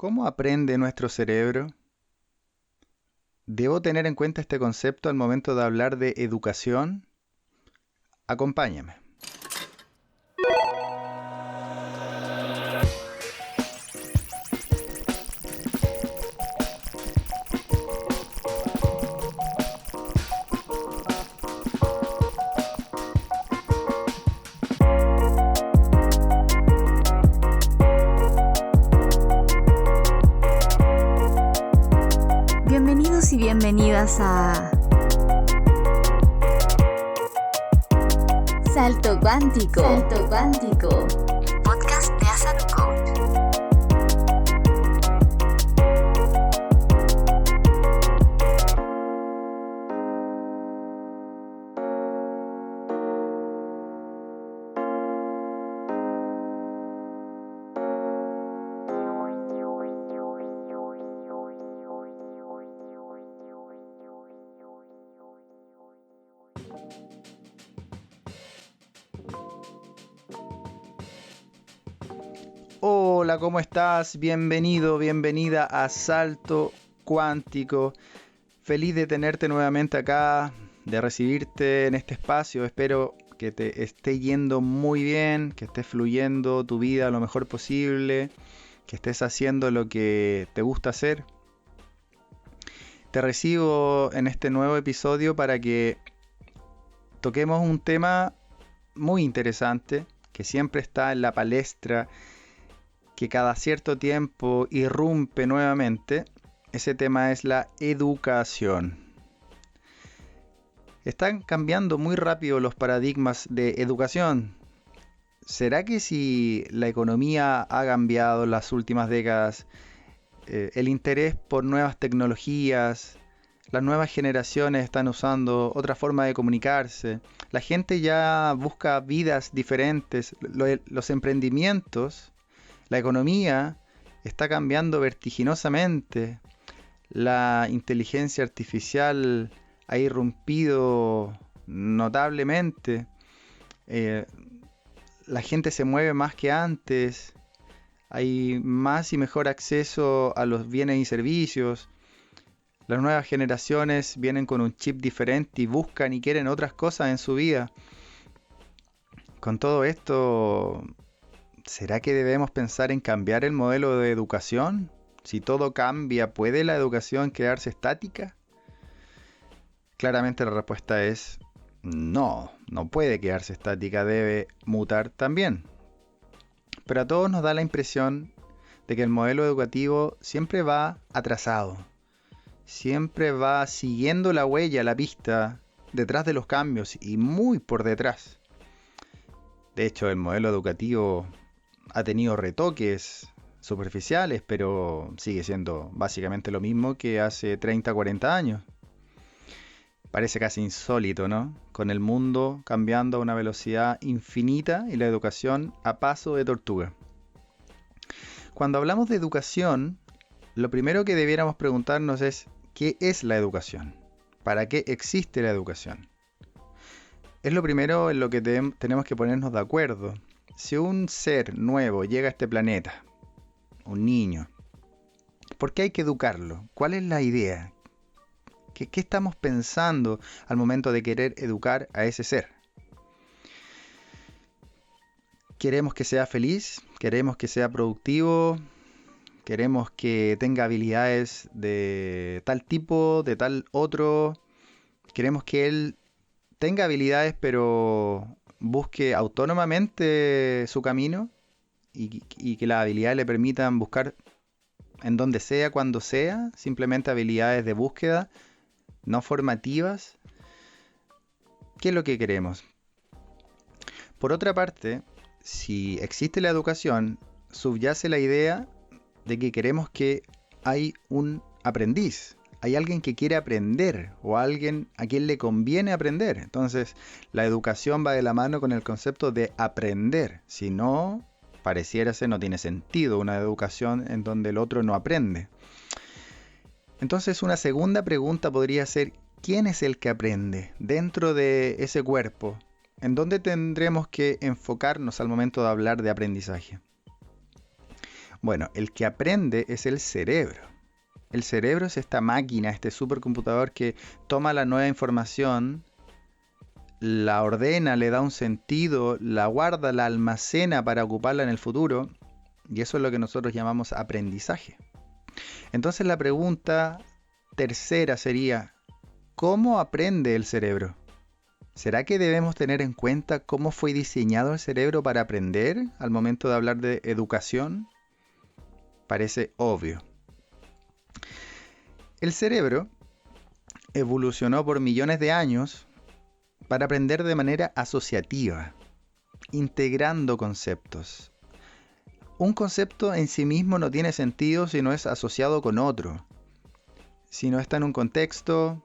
¿Cómo aprende nuestro cerebro? ¿Debo tener en cuenta este concepto al momento de hablar de educación? Acompáñame. Bienvenidos y bienvenidas a Salto Cuántico. El podcast de Asana Coach. Hola, ¿cómo estás? Bienvenido, bienvenida a Salto Cuántico. Feliz de tenerte nuevamente acá, de recibirte en este espacio. Espero que te esté yendo muy bien, que estés fluyendo tu vida lo mejor posible, que estés haciendo lo que te gusta hacer. Te recibo en este nuevo episodio para que toquemos un tema muy interesante que siempre está en la palestra, que cada cierto tiempo irrumpe nuevamente. Ese tema es la educación. Están cambiando muy rápido los paradigmas de educación. ¿Será que si la economía ha cambiado en las últimas décadas, el interés por nuevas tecnologías, las nuevas generaciones están usando otra forma de comunicarse, la gente ya busca vidas diferentes, los emprendimientos, la economía está cambiando vertiginosamente, la inteligencia artificial ha irrumpido notablemente, la gente se mueve más que antes, hay más y mejor acceso a los bienes y servicios, las nuevas generaciones vienen con un chip diferente y buscan y quieren otras cosas en su vida. Con todo esto, ¿será que debemos pensar en cambiar el modelo de educación? Si todo cambia, ¿puede la educación quedarse estática? Claramente la respuesta es no, no puede quedarse estática, debe mutar también. Pero a todos nos da la impresión de que el modelo educativo siempre va atrasado, siempre va siguiendo la huella, la pista, detrás de los cambios y muy por detrás. De hecho, el modelo educativo ha tenido retoques superficiales, pero sigue siendo básicamente lo mismo que hace 30, 40 años. Parece casi insólito, ¿no? Con el mundo cambiando a una velocidad infinita y la educación a paso de tortuga. Cuando hablamos de educación, lo primero que debiéramos preguntarnos es ¿qué es la educación? ¿Para qué existe la educación? Es lo primero en lo que tenemos que ponernos de acuerdo. Si un ser nuevo llega a este planeta, un niño, ¿por qué hay que educarlo? ¿Cuál es la idea? ¿Qué estamos pensando al momento de querer educar a ese ser? ¿Queremos que sea feliz? ¿Queremos que sea productivo? ¿Queremos que tenga habilidades de tal tipo, de tal otro? ¿Queremos que él tenga habilidades pero busque autónomamente su camino y que las habilidades le permitan buscar en donde sea, cuando sea, simplemente habilidades de búsqueda, no formativas? ¿Qué es lo que queremos? Por otra parte, si existe la educación, subyace la idea de que queremos que hay un aprendiz, hay alguien que quiere aprender o alguien a quien le conviene aprender. Entonces, la educación va de la mano con el concepto de aprender. Si no, pareciera ser no tiene sentido una educación en donde el otro no aprende. Entonces, una segunda pregunta podría ser, ¿quién es el que aprende dentro de ese cuerpo? ¿En dónde tendremos que enfocarnos al momento de hablar de aprendizaje? Bueno, el que aprende es el cerebro. El cerebro es esta máquina, este supercomputador que toma la nueva información, la ordena, le da un sentido, la guarda, la almacena para ocuparla en el futuro. Y eso es lo que nosotros llamamos aprendizaje. Entonces la pregunta tercera sería, ¿cómo aprende el cerebro? ¿Será que debemos tener en cuenta cómo fue diseñado el cerebro para aprender al momento de hablar de educación? Parece obvio. El cerebro evolucionó por millones de años para aprender de manera asociativa, integrando conceptos. Un concepto en sí mismo no tiene sentido si no es asociado con otro, si no está en un contexto,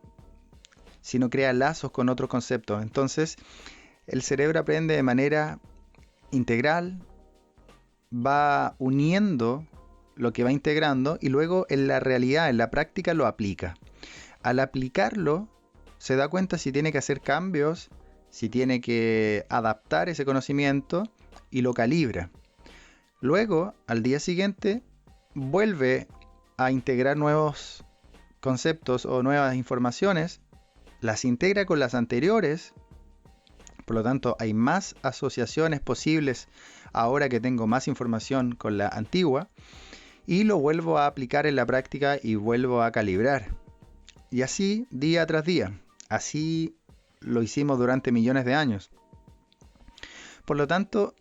si no crea lazos con otros conceptos. Entonces, el cerebro aprende de manera integral, va uniendo lo que va integrando y luego en la realidad, en la práctica lo aplica. Al aplicarlo, se da cuenta si tiene que hacer cambios, si tiene que adaptar ese conocimiento y lo calibra. Luego, al día siguiente, vuelve a integrar nuevos conceptos o nuevas informaciones, las integra con las anteriores, por lo tanto hay más asociaciones posibles ahora que tengo más información con la antigua, y lo vuelvo a aplicar en la práctica y vuelvo a calibrar. Y así día tras día. Así lo hicimos durante millones de años. Por lo tanto,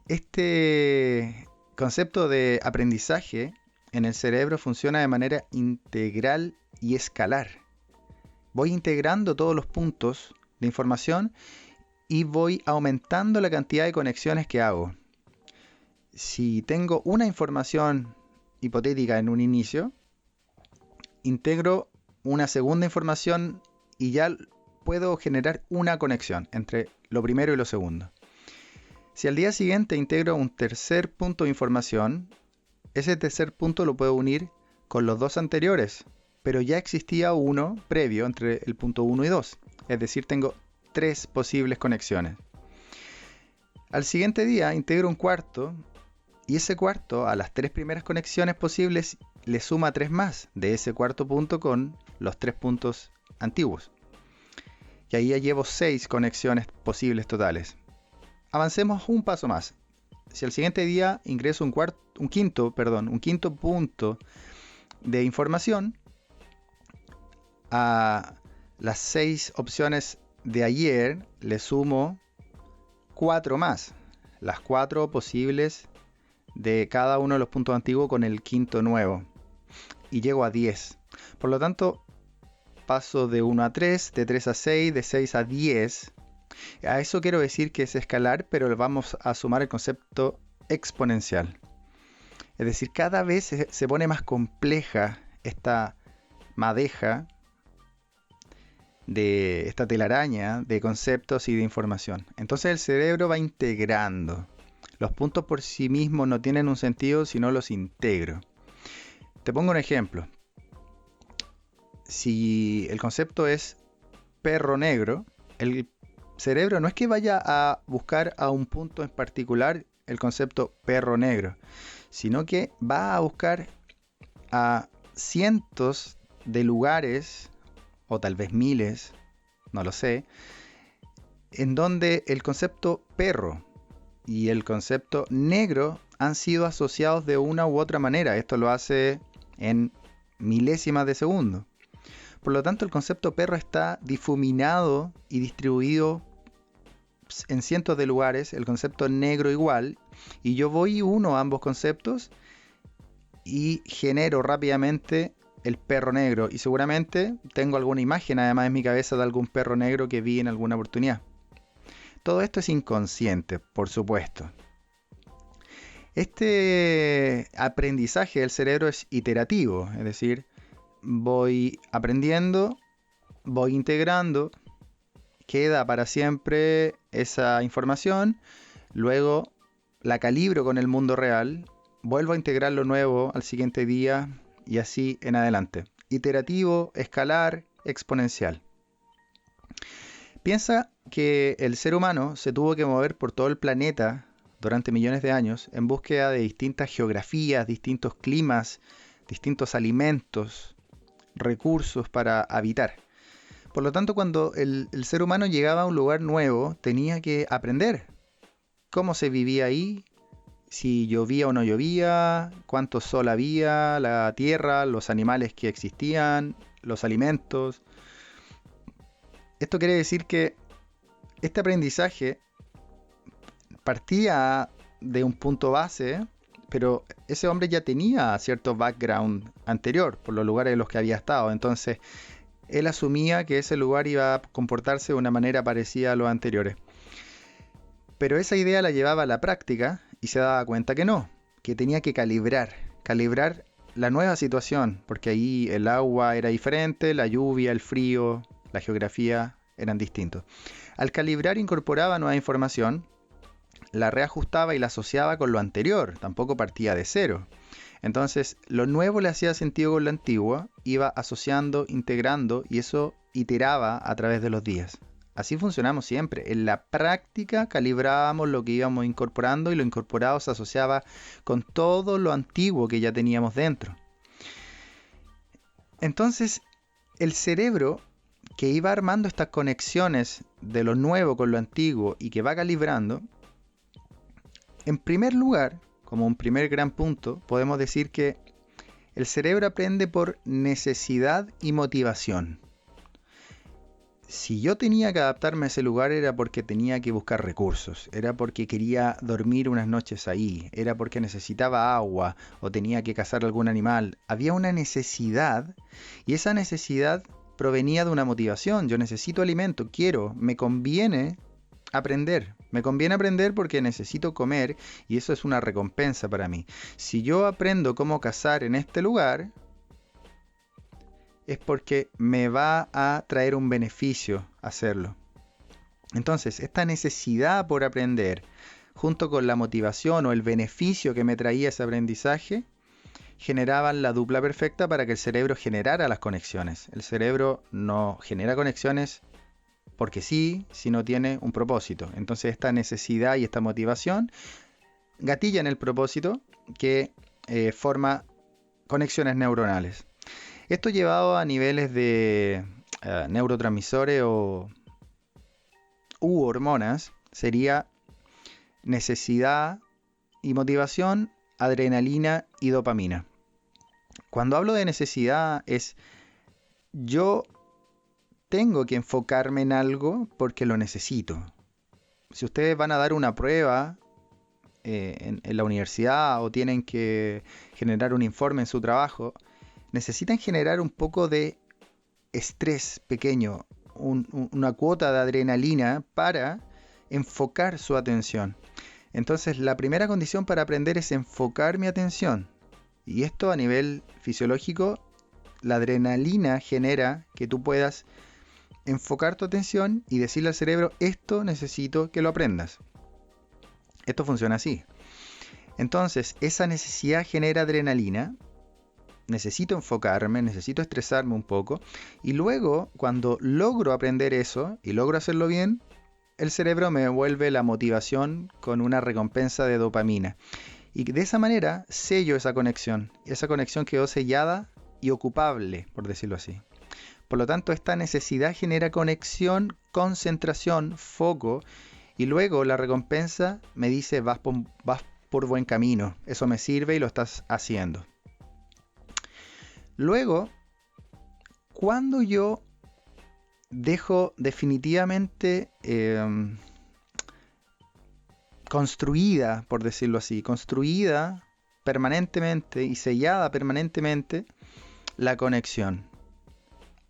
este concepto de aprendizaje en el cerebro funciona de manera integral y escalar. Voy integrando todos los puntos de información y voy aumentando la cantidad de conexiones que hago. Si tengo una información hipotética en un inicio, integro una segunda información y ya puedo generar una conexión entre lo primero y lo segundo. Si al día siguiente integro un tercer punto de información, ese tercer punto lo puedo unir con los dos anteriores, pero ya existía uno previo entre el punto 1 y 2, es decir, tengo 3 posibles conexiones. Al siguiente día integro un cuarto y ese cuarto a las 3 primeras conexiones posibles le suma 3 más de ese cuarto punto con los 3 puntos antiguos. Y ahí ya llevo 6 conexiones posibles totales. Avancemos un paso más. Si al siguiente día ingreso un quinto punto de información, a las 6 opciones de ayer le sumo 4 más. Las 4 posibles de cada uno de los puntos antiguos con el quinto nuevo. Y llego a 10. Por lo tanto, paso de 1 a 3, de 3 a 6, de 6 a 10. A eso quiero decir que es escalar, pero vamos a sumar el concepto exponencial. Es decir, cada vez se pone más compleja esta madeja, de esta telaraña de conceptos y de información. Entonces el cerebro va integrando. Los puntos por sí mismos no tienen un sentido si no los integro. Te pongo un ejemplo. Si el concepto es perro negro, el cerebro no es que vaya a buscar a un punto en particular el concepto perro negro, sino que va a buscar a cientos de lugares, o tal vez miles, no lo sé, en donde el concepto perro y el concepto negro han sido asociados de una u otra manera. Esto lo hace en milésimas de segundo. Por lo tanto, el concepto perro está difuminado y distribuido en cientos de lugares, el concepto negro igual, y yo voy y uno ambos conceptos y genero rápidamente el perro negro, y seguramente tengo alguna imagen además en mi cabeza de algún perro negro que vi en alguna oportunidad. Todo esto es inconsciente, por supuesto. Este aprendizaje del cerebro es iterativo, es decir, voy aprendiendo, voy integrando, queda para siempre esa información, luego la calibro con el mundo real, vuelvo a integrar lo nuevo al siguiente día y así en adelante. Iterativo, escalar, exponencial. Piensa que el ser humano se tuvo que mover por todo el planeta durante millones de años en búsqueda de distintas geografías, distintos climas, distintos alimentos, recursos para habitar. Por lo tanto, cuando el ser humano llegaba a un lugar nuevo, tenía que aprender cómo se vivía ahí, si llovía o no llovía, cuánto sol había, la tierra, los animales que existían, los alimentos. Esto quiere decir que este aprendizaje partía de un punto base, pero ese hombre ya tenía cierto background anterior por los lugares en los que había estado. Entonces, él asumía que ese lugar iba a comportarse de una manera parecida a los anteriores. Pero esa idea la llevaba a la práctica y se daba cuenta que no, que tenía que calibrar la nueva situación, porque ahí el agua era diferente, la lluvia, el frío, la geografía eran distintos. Al calibrar incorporaba nueva información, la reajustaba y la asociaba con lo anterior, tampoco partía de cero. Entonces, lo nuevo le hacía sentido con lo antiguo, iba asociando, integrando y eso iteraba a través de los días. Así funcionamos siempre. En la práctica calibrábamos lo que íbamos incorporando y lo incorporado se asociaba con todo lo antiguo que ya teníamos dentro. Entonces, el cerebro que iba armando estas conexiones de lo nuevo con lo antiguo y que va calibrando, en primer lugar, como un primer gran punto, podemos decir que el cerebro aprende por necesidad y motivación. Si yo tenía que adaptarme a ese lugar era porque tenía que buscar recursos, era porque quería dormir unas noches ahí, era porque necesitaba agua o tenía que cazar algún animal. Había una necesidad y esa necesidad provenía de una motivación. Yo necesito alimento, me conviene aprender. Me conviene aprender porque necesito comer y eso es una recompensa para mí. Si yo aprendo cómo cazar en este lugar, es porque me va a traer un beneficio hacerlo. Entonces, esta necesidad por aprender, junto con la motivación o el beneficio que me traía ese aprendizaje, generaban la dupla perfecta para que el cerebro generara las conexiones. El cerebro no genera conexiones porque sí, si no tiene un propósito. Entonces esta necesidad y esta motivación gatillan el propósito que forma conexiones neuronales. Esto llevado a niveles de neurotransmisores u hormonas sería necesidad y motivación, adrenalina y dopamina. Cuando hablo de necesidad es yo tengo que enfocarme en algo porque lo necesito. Si ustedes van a dar una prueba en la universidad o tienen que generar un informe en su trabajo, necesitan generar un poco de estrés pequeño, una cuota de adrenalina para enfocar su atención. Entonces, la primera condición para aprender es enfocar mi atención. Y esto a nivel fisiológico, la adrenalina genera que tú puedas enfocar tu atención y decirle al cerebro, esto necesito que lo aprendas. Esto funciona así. Entonces, esa necesidad genera adrenalina. Necesito enfocarme, necesito estresarme un poco. Y luego, cuando logro aprender eso y logro hacerlo bien, el cerebro me devuelve la motivación con una recompensa de dopamina. Y de esa manera sello esa conexión. Esa conexión quedó sellada y ocupable, por decirlo así. Por lo tanto, esta necesidad genera conexión, concentración, foco, y luego la recompensa me dice vas por buen camino. Eso me sirve y lo estás haciendo. Luego, cuando yo dejo definitivamente construida, por decirlo así, construida permanentemente y sellada permanentemente la conexión,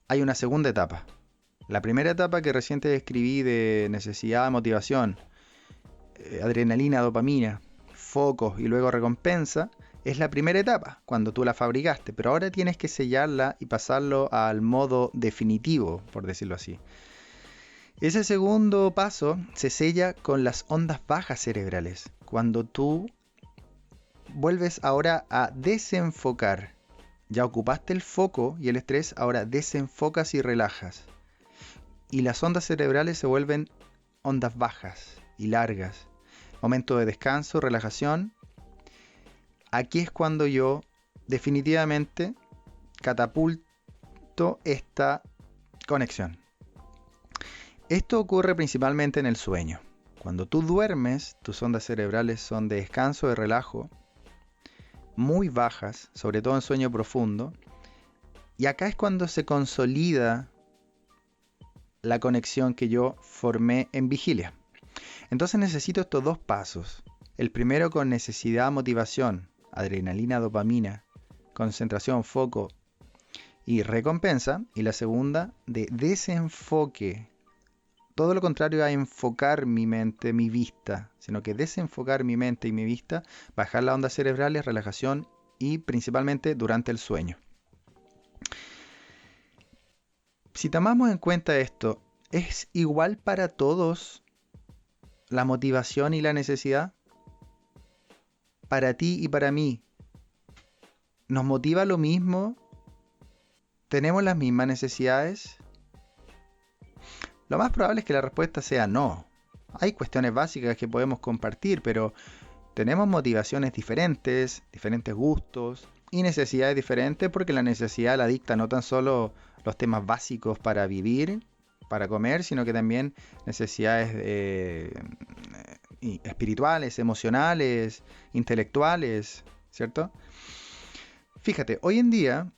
hay una segunda etapa. La primera etapa que recién te describí de necesidad, motivación, adrenalina, dopamina, focos y luego recompensa, es la primera etapa, cuando tú la fabricaste, pero ahora tienes que sellarla y pasarlo al modo definitivo, por decirlo así. Ese segundo paso se sella con las ondas bajas cerebrales, cuando tú vuelves ahora a desenfocar. Ya ocupaste el foco y el estrés, ahora desenfocas y relajas. Y las ondas cerebrales se vuelven ondas bajas y largas. momento de descanso, relajación, aquí es cuando yo definitivamente catapulto esta conexión. Esto ocurre principalmente en el sueño. Cuando tú duermes, tus ondas cerebrales son de descanso, de relajo, muy bajas, sobre todo en sueño profundo, y acá es cuando se consolida la conexión que yo formé en vigilia. Entonces necesito estos dos pasos. El primero con necesidad, motivación, adrenalina, dopamina, concentración, foco y recompensa. Y la segunda de desenfoque. Todo lo contrario a enfocar mi mente, mi vista, sino que desenfocar mi mente y mi vista, bajar las ondas cerebrales, relajación y principalmente durante el sueño. Si tomamos en cuenta esto, ¿es igual para todos la motivación y la necesidad? Para ti y para mí, ¿nos motiva lo mismo? ¿Tenemos las mismas necesidades? Lo más probable es que la respuesta sea no. Hay cuestiones básicas que podemos compartir, pero tenemos motivaciones diferentes, diferentes gustos y necesidades diferentes, porque la necesidad la dicta no tan solo los temas básicos para vivir, para comer, sino que también necesidades espirituales, emocionales, intelectuales, ¿cierto? Fíjate, hoy en día,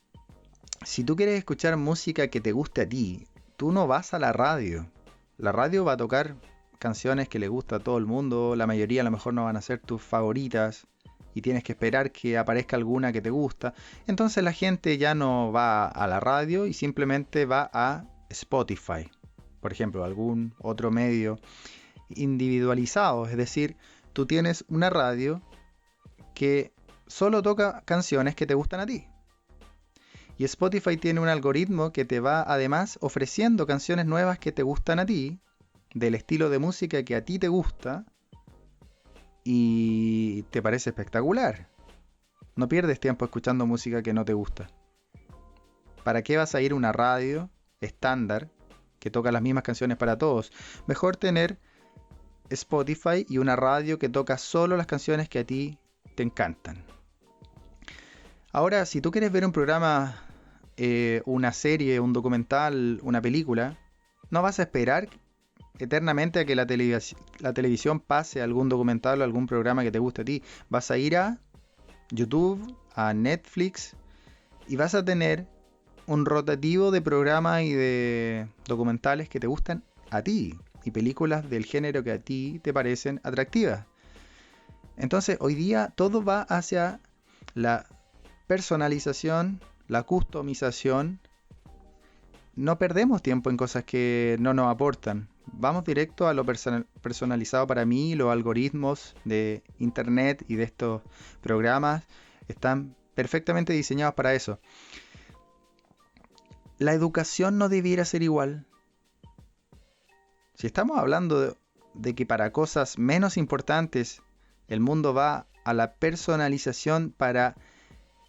si tú quieres escuchar música que te guste a ti, tú no vas a la radio. La radio va a tocar canciones que le gusta a todo el mundo, la mayoría a lo mejor no van a ser tus favoritas y tienes que esperar que aparezca alguna que te gusta. Entonces la gente ya no va a la radio y simplemente va a Spotify, por ejemplo, algún otro medio individualizado. Es decir, tú tienes una radio que solo toca canciones que te gustan a ti. Y Spotify tiene un algoritmo que te va además ofreciendo canciones nuevas que te gustan a ti, del estilo de música que a ti te gusta, y te parece espectacular. No pierdes tiempo escuchando música que no te gusta. ¿Para qué vas a ir a una radio estándar que toca las mismas canciones para todos? Mejor tener Spotify y una radio que toca solo las canciones que a ti te encantan. Ahora, si tú quieres ver un programa, una serie, un documental, una película, no vas a esperar eternamente a que la televisión pase algún documental o algún programa que te guste a ti. Vas a ir a YouTube, a Netflix, y vas a tener un rotativo de programas y de documentales que te gustan a ti, y películas del género que a ti te parecen atractivas. Entonces, hoy día todo va hacia la personalización, la customización. No perdemos tiempo en cosas que no nos aportan. Vamos directo a lo personalizado para mí. Los algoritmos de internet y de estos programas están perfectamente diseñados para eso. La educación no debiera ser igual. Si estamos hablando de que para cosas menos importantes el mundo va a la personalización para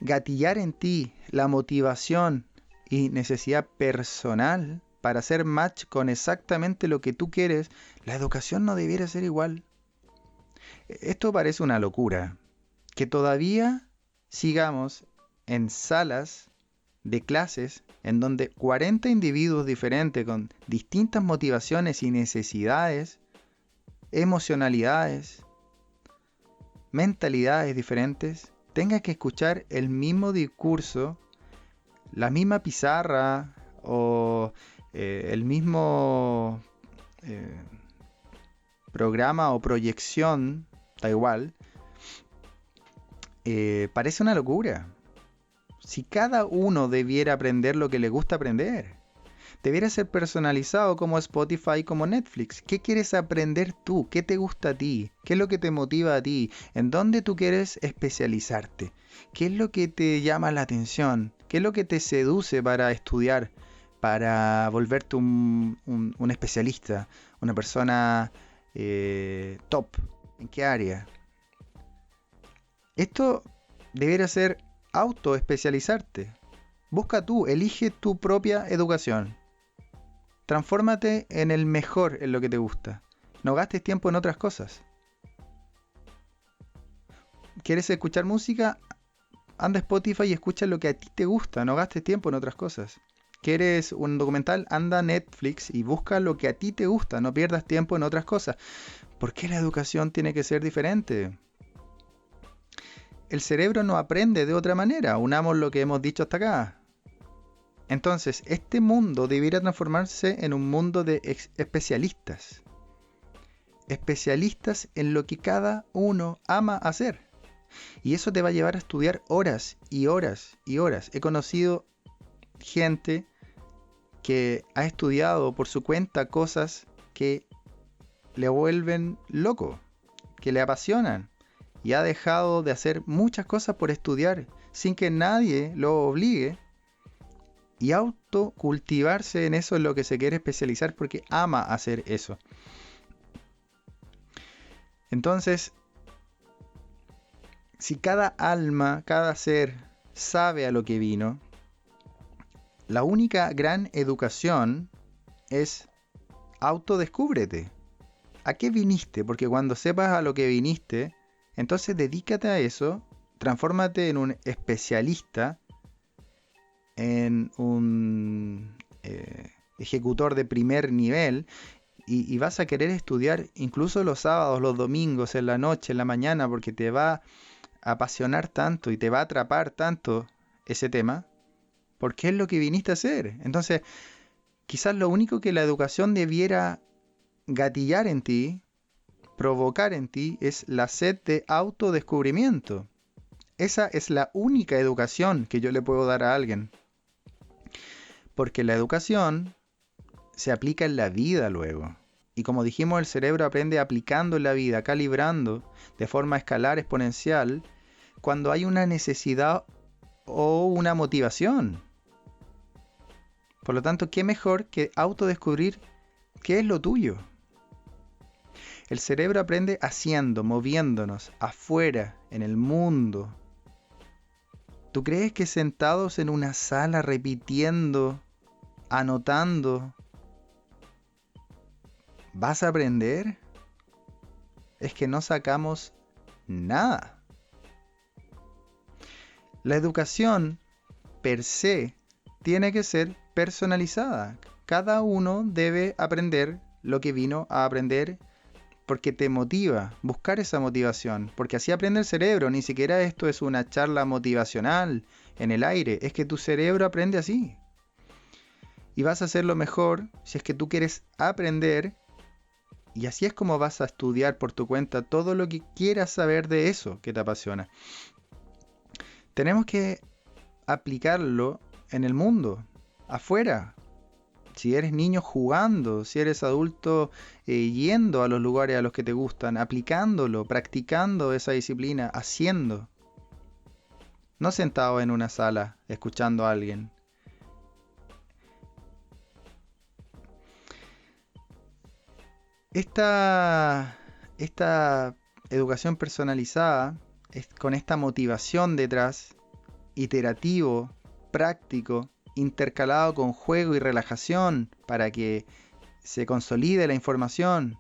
gatillar en ti la motivación y necesidad personal para hacer match con exactamente lo que tú quieres, la educación no debiera ser igual. Esto parece una locura, que todavía sigamos en salas de clases en donde 40 individuos diferentes con distintas motivaciones y necesidades, emocionalidades, mentalidades diferentes, tengan que escuchar el mismo discurso, la misma pizarra o el mismo programa o proyección, da igual. Parece una locura. Si cada uno debiera aprender lo que le gusta aprender, debiera ser personalizado como Spotify, como Netflix. ¿Qué quieres aprender tú? ¿Qué te gusta a ti? ¿Qué es lo que te motiva a ti? ¿En dónde tú quieres especializarte? ¿Qué es lo que te llama la atención? ¿Qué es lo que te seduce para estudiar? Para volverte un especialista, una persona top. ¿En qué área? Esto debería ser autoespecializarte. Busca tú, elige tu propia educación. Transfórmate en el mejor en lo que te gusta. No gastes tiempo en otras cosas. ¿Quieres escuchar música? Anda a Spotify y escucha lo que a ti te gusta, no gastes tiempo en otras cosas. ¿Quieres un documental? Anda a Netflix y busca lo que a ti te gusta, no pierdas tiempo en otras cosas. ¿Por qué la educación tiene que ser diferente? El cerebro no aprende de otra manera, unamos lo que hemos dicho hasta acá. Entonces, este mundo debiera transformarse en un mundo de especialistas. Especialistas en lo que cada uno ama hacer. Y eso te va a llevar a estudiar horas y horas y horas. He conocido gente que ha estudiado por su cuenta cosas que le vuelven loco, que le apasionan. Y ha dejado de hacer muchas cosas por estudiar sin que nadie lo obligue. Y autocultivarse en eso es lo que se quiere especializar porque ama hacer eso. Entonces, si cada alma, cada ser sabe a lo que vino, la única gran educación es autodescúbrete. ¿A qué viniste? Porque cuando sepas a lo que viniste, entonces dedícate a eso, transfórmate en un especialista, en un ejecutor de primer nivel, y vas a querer estudiar incluso los sábados, los domingos, en la noche, en la mañana, porque te va apasionar tanto y te va a atrapar tanto ese tema, porque es lo que viniste a hacer. Entonces, quizás lo único que la educación debiera gatillar en ti, provocar en ti, es la sed de autodescubrimiento. Esa es la única educación que yo le puedo dar a alguien. Porque la educación se aplica en la vida luego. Y como dijimos, el cerebro aprende aplicando en la vida, calibrando de forma escalar, exponencial, cuando hay una necesidad o una motivación. Por lo tanto, ¿qué mejor que autodescubrir qué es lo tuyo? El cerebro aprende haciendo, moviéndonos, afuera, en el mundo. ¿Tú crees que sentados en una sala repitiendo, anotando, vas a aprender? Es que no sacamos nada. La educación per se tiene que ser personalizada. Cada uno debe aprender lo que vino a aprender porque te motiva, buscar esa motivación, porque así aprende el cerebro. Ni siquiera esto es una charla motivacional en el aire, es que tu cerebro aprende así. Y vas a hacerlo mejor si es que tú quieres aprender, y así es como vas a estudiar por tu cuenta todo lo que quieras saber de eso que te apasiona. Tenemos que aplicarlo en el mundo, afuera. Si eres niño jugando, si eres adulto yendo a los lugares a los que te gustan, aplicándolo, practicando esa disciplina, haciendo. No sentado en una sala escuchando a alguien. Esta educación personalizada, con esta motivación detrás, iterativo, práctico, intercalado con juego y relajación para que se consolide la información,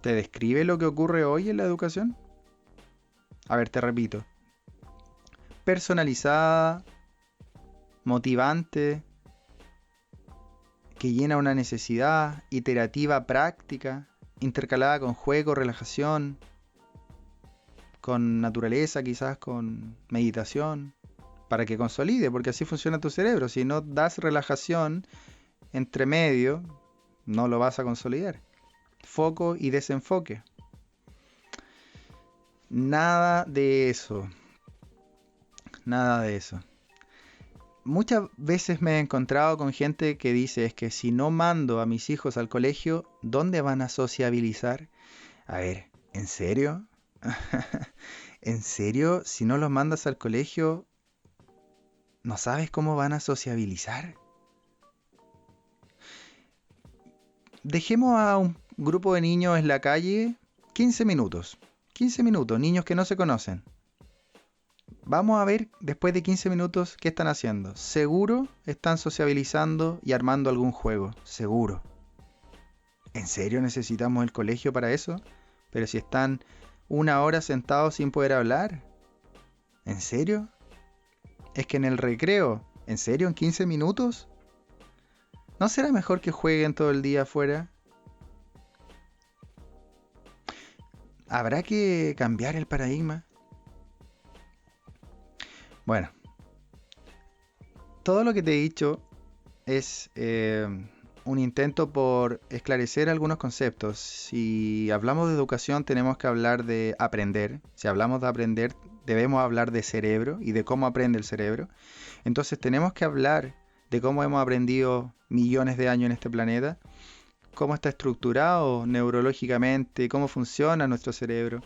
¿te describe lo que ocurre hoy en la educación? A ver, te repito. Personalizada, motivante, que llena una necesidad, iterativa, práctica, intercalada con juego, relajación, con naturaleza, quizás con meditación, para que consolide, porque así funciona tu cerebro. Si no das relajación entre medio, no lo vas a consolidar. Foco y desenfoque. Nada de eso. Nada de eso. Muchas veces me he encontrado con gente que dice, es que si no mando a mis hijos al colegio, ¿dónde van a sociabilizar? A ver, ¿en serio? ¿En serio? Si no los mandas al colegio, ¿no sabes cómo van a sociabilizar? Dejemos a un grupo de niños en la calle 15 minutos. 15 minutos, niños que no se conocen. Vamos a ver después de 15 minutos qué están haciendo. Seguro están sociabilizando y armando algún juego. Seguro. ¿En serio necesitamos el colegio para eso? Pero si están 1 hora sentado sin poder hablar. ¿En serio? ¿Es que en el recreo? ¿En serio? ¿En 15 minutos? ¿No será mejor que jueguen todo el día afuera? ¿Habrá que cambiar el paradigma? Bueno, todo lo que te he dicho es un intento por esclarecer algunos conceptos. Si hablamos de educación, tenemos que hablar de aprender. Si hablamos de aprender, debemos hablar de cerebro y de cómo aprende el cerebro. Entonces tenemos que hablar de cómo hemos aprendido millones de años en este planeta, cómo está estructurado neurológicamente, cómo funciona nuestro cerebro,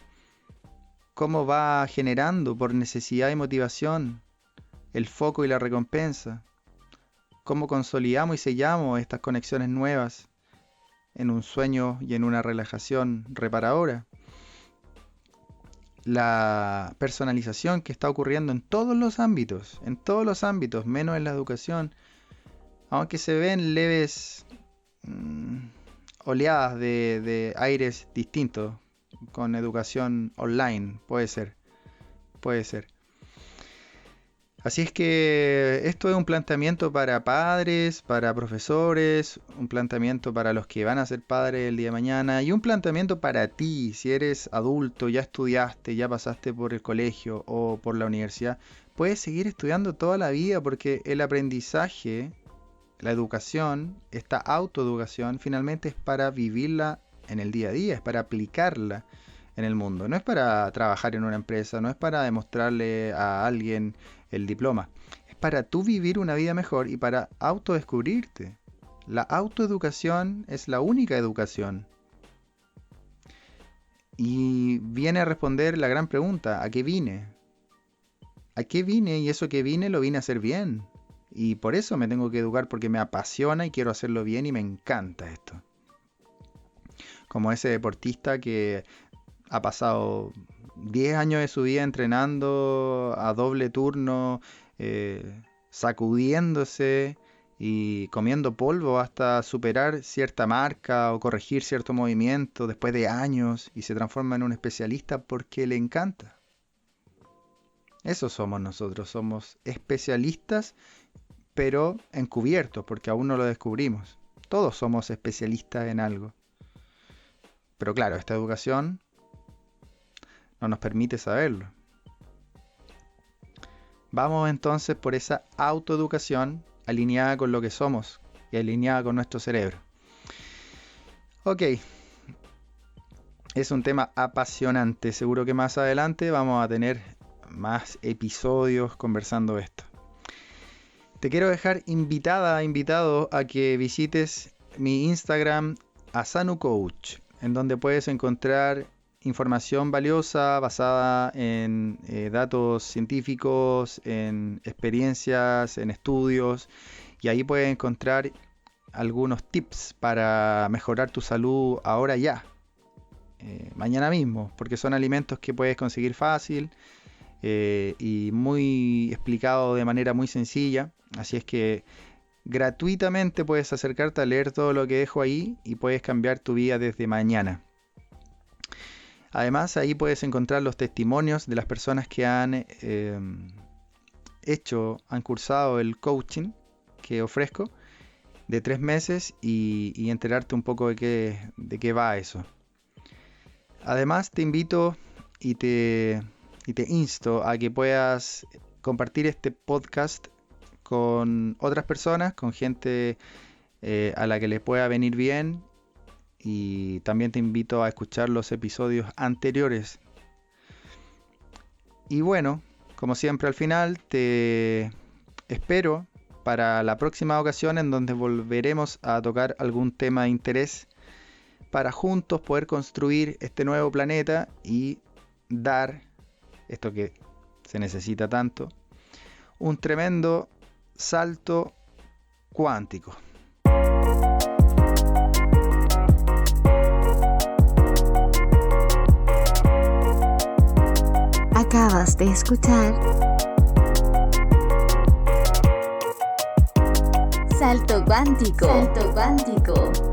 cómo va generando por necesidad y motivación el foco y la recompensa, cómo consolidamos y sellamos estas conexiones nuevas en un sueño y en una relajación reparadora. La personalización que está ocurriendo en todos los ámbitos, menos en la educación, aunque se ven leves oleadas de aires distintos con educación online, puede ser. Así es que esto es un planteamiento para padres, para profesores, un planteamiento para los que van a ser padres el día de mañana y un planteamiento para ti, si eres adulto, ya estudiaste, ya pasaste por el colegio o por la universidad, puedes seguir estudiando toda la vida porque el aprendizaje, la educación, esta autoeducación finalmente es para vivirla en el día a día, es para aplicarla en el mundo. No es para trabajar en una empresa, no es para demostrarle a alguien el diploma. Es para tú vivir una vida mejor y para autodescubrirte. La autoeducación es la única educación. Y viene a responder la gran pregunta, ¿a qué vine? ¿A qué vine? Y eso que vine lo vine a hacer bien. Y por eso me tengo que educar, porque me apasiona y quiero hacerlo bien y me encanta esto. Como ese deportista que ha pasado 10 años de su vida entrenando a doble turno, sacudiéndose y comiendo polvo hasta superar cierta marca o corregir cierto movimiento después de años y se transforma en un especialista porque le encanta. Eso somos nosotros, somos especialistas pero encubiertos porque aún no lo descubrimos. Todos somos especialistas en algo. Pero claro, esta educación no nos permite saberlo. Vamos entonces por esa autoeducación alineada con lo que somos y alineada con nuestro cerebro. Ok, es un tema apasionante. Seguro que más adelante vamos a tener más episodios conversando esto. Te quiero dejar invitado a que visites mi Instagram AsanuCoach, en donde puedes encontrar información valiosa basada en datos científicos, en experiencias, en estudios, y ahí puedes encontrar algunos tips para mejorar tu salud ahora ya, mañana mismo, porque son alimentos que puedes conseguir fácil y muy explicado de manera muy sencilla. Así es que gratuitamente puedes acercarte a leer todo lo que dejo ahí y puedes cambiar tu vida desde mañana. Además, ahí puedes encontrar los testimonios de las personas que han cursado el coaching que ofrezco de 3 meses y enterarte un poco de qué va eso. Además, te invito y te insto a que puedas compartir este podcast con otras personas, con gente a la que les pueda venir bien. Y también te invito a escuchar los episodios anteriores. Y bueno, como siempre al final, te espero para la próxima ocasión en donde volveremos a tocar algún tema de interés para juntos poder construir este nuevo planeta y dar esto que se necesita tanto, un tremendo salto cuántico. Acabas de escuchar Salto Cuántico.